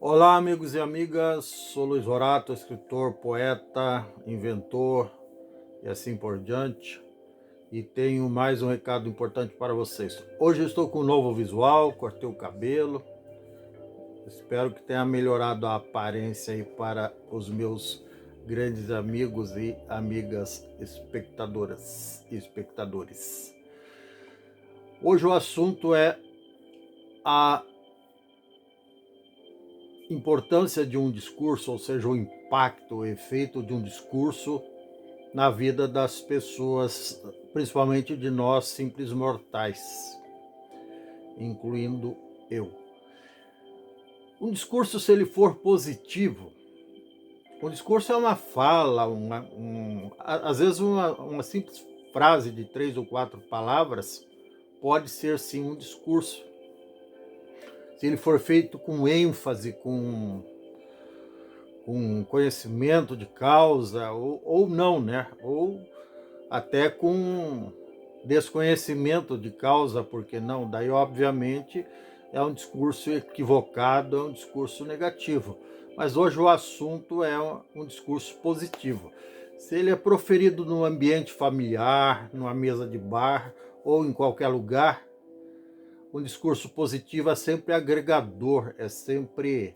Olá, amigos e amigas. Sou Luiz Horato, escritor, poeta, inventor e assim por diante. E tenho mais um recado importante para vocês. Hoje eu estou com um novo visual, cortei o cabelo. Espero que tenha melhorado a aparência aí para os meus grandes amigos e amigas espectadoras e espectadores. Hoje o assunto é a importância de um discurso, ou seja, o impacto, o efeito de um discurso na vida das pessoas, principalmente de nós simples mortais, incluindo eu. Um discurso, se ele for positivo, um discurso é uma fala, às vezes uma simples frase de 3 ou 4 palavras pode ser sim um discurso. Se ele for feito com ênfase, com conhecimento de causa, ou não, né? Ou até com desconhecimento de causa, porque não? Daí, obviamente, é um discurso equivocado, é um discurso negativo. Mas hoje o assunto é um discurso positivo. Se ele é proferido no ambiente familiar, numa mesa de bar ou em qualquer lugar, um discurso positivo é sempre agregador, é sempre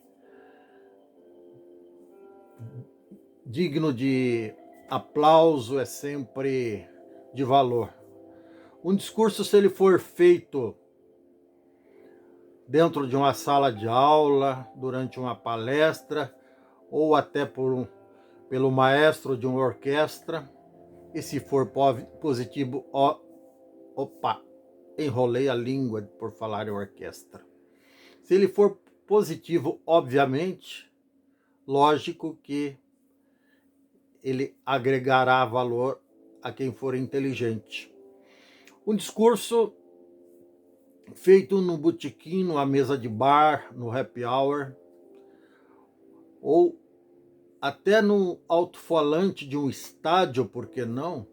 digno de aplauso, é sempre de valor. Um discurso, se ele for feito dentro de uma sala de aula, durante uma palestra, ou até pelo maestro de uma orquestra, e se for positivo, enrolei a língua por falar em orquestra. Se ele for positivo, obviamente, lógico que ele agregará valor a quem for inteligente. Um discurso feito no botequim, numa mesa de bar, no happy hour, ou até no alto-falante de um estádio, por que não?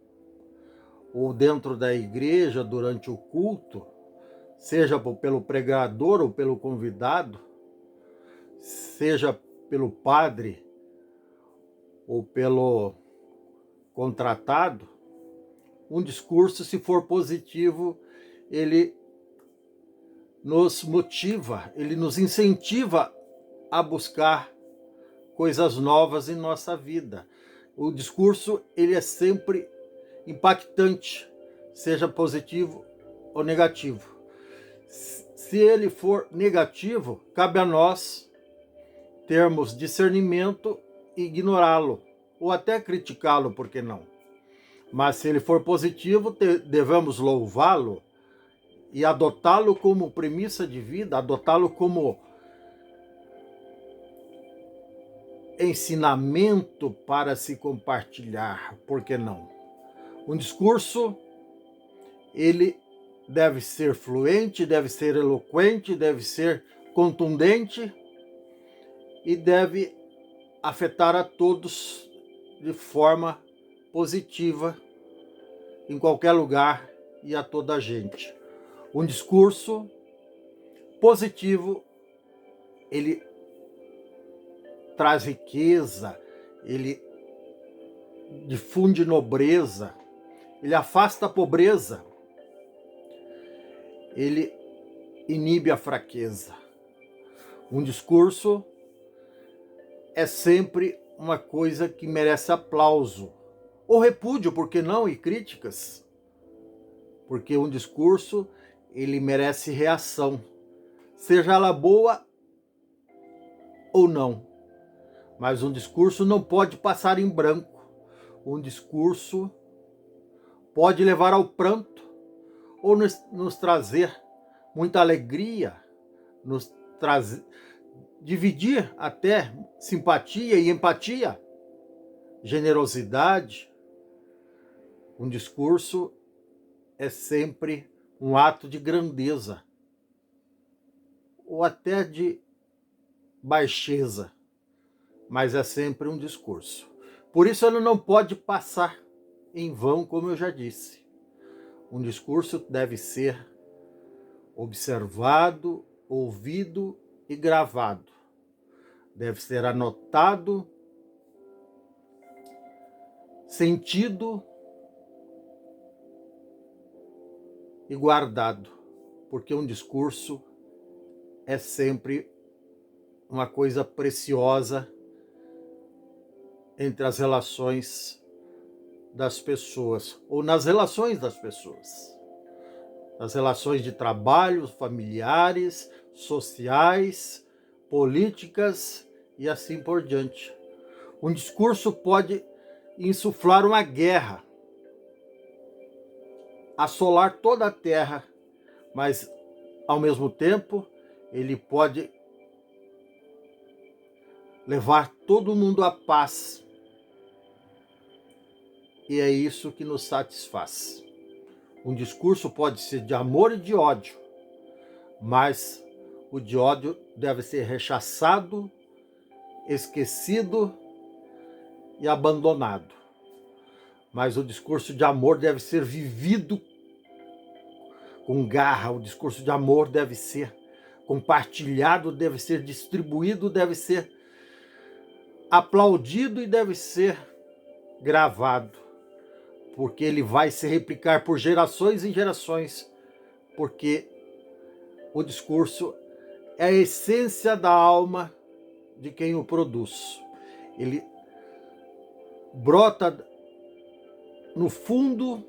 Ou dentro da igreja, durante o culto, seja pelo pregador ou pelo convidado, seja pelo padre ou pelo contratado, um discurso, se for positivo, ele nos motiva, ele nos incentiva a buscar coisas novas em nossa vida. O discurso, ele é sempre impactante, seja positivo ou negativo. Se ele for negativo, cabe a nós termos discernimento e ignorá-lo, ou até criticá-lo, por que não? Mas se ele for positivo, devemos louvá-lo e adotá-lo como premissa de vida, adotá-lo como ensinamento para se compartilhar, por que não? Um discurso, ele deve ser fluente, deve ser eloquente, deve ser contundente e deve afetar a todos de forma positiva, em qualquer lugar e a toda a gente. Um discurso positivo, ele traz riqueza, ele difunde nobreza, ele afasta a pobreza, ele inibe a fraqueza. Um discurso é sempre uma coisa que merece aplauso, ou repúdio, por que não, e críticas, porque um discurso, ele merece reação, seja ela boa ou não. Mas um discurso não pode passar em branco. Um discurso pode levar ao pranto, ou nos trazer muita alegria, nos trazer, dividir até simpatia e empatia, generosidade. Um discurso é sempre um ato de grandeza, ou até de baixeza, mas é sempre um discurso. Por isso ele não pode passar em vão, como eu já disse. Um discurso deve ser observado, ouvido e gravado, deve ser anotado, sentido e guardado, porque um discurso é sempre uma coisa preciosa entre as relações das pessoas, ou nas relações das pessoas, nas relações de trabalho, familiares, sociais, políticas e assim por diante. Um discurso pode insuflar uma guerra, assolar toda a terra, mas ao mesmo tempo ele pode levar todo mundo à paz. E é isso que nos satisfaz. Um discurso pode ser de amor e de ódio, mas o de ódio deve ser rechaçado, esquecido e abandonado. Mas o discurso de amor deve ser vivido com garra, o discurso de amor deve ser compartilhado, deve ser distribuído, deve ser aplaudido e deve ser gravado, porque ele vai se replicar por gerações e gerações, porque o discurso é a essência da alma de quem o produz. Ele brota no fundo,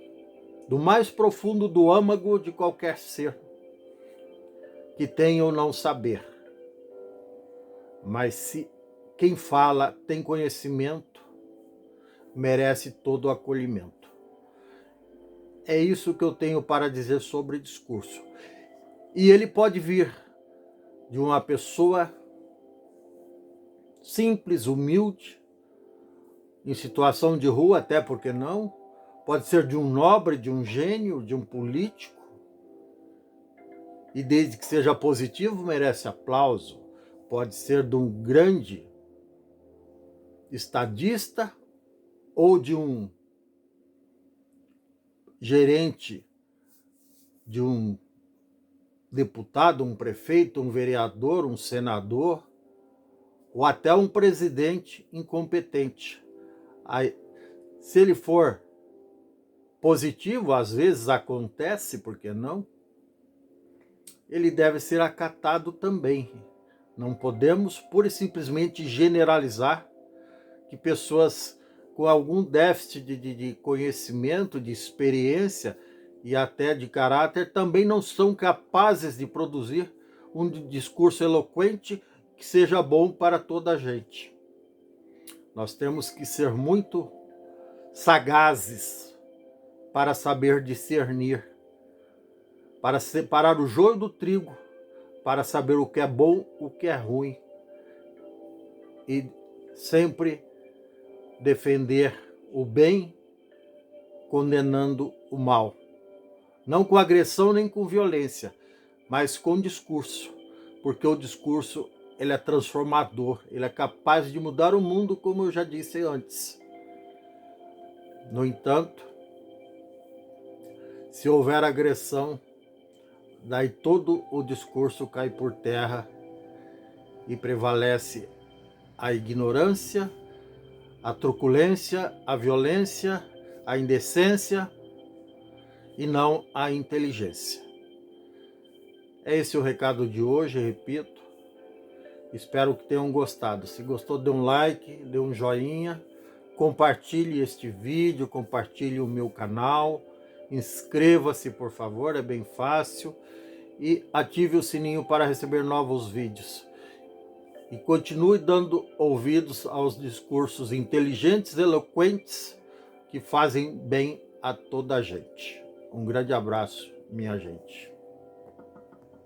do mais profundo do âmago de qualquer ser que tenha ou não saber. Mas se quem fala tem conhecimento, merece todo o acolhimento. É isso que eu tenho para dizer sobre discurso. E ele pode vir de uma pessoa simples, humilde, em situação de rua, até porque não. Pode ser de um nobre, de um gênio, de um político. E desde que seja positivo, merece aplauso. Pode ser de um grande estadista ou de um gerente, de um deputado, um prefeito, um vereador, um senador, ou até um presidente incompetente. Aí, se ele for positivo, às vezes acontece, por que não? Ele deve ser acatado também. Não podemos pura e simplesmente generalizar que pessoas com algum déficit de conhecimento, de experiência e até de caráter também não são capazes de produzir um discurso eloquente que seja bom para toda a gente. Nós temos que ser muito sagazes para saber discernir, para separar o joio do trigo, para saber o que é bom, o que é ruim, e sempre defender o bem, condenando o mal. Não com agressão nem com violência, mas com discurso, porque o discurso ele é transformador, ele é capaz de mudar o mundo, como eu já disse antes. No entanto, se houver agressão, daí todo o discurso cai por terra e prevalece a ignorância, a truculência, a violência, a indecência e não a inteligência. É esse o recado de hoje, repito. Espero que tenham gostado. Se gostou, dê um like, dê um joinha, compartilhe este vídeo, compartilhe o meu canal, inscreva-se, por favor, é bem fácil, e ative o sininho para receber novos vídeos. E continue dando ouvidos aos discursos inteligentes, eloquentes, que fazem bem a toda a gente. Um grande abraço, minha gente.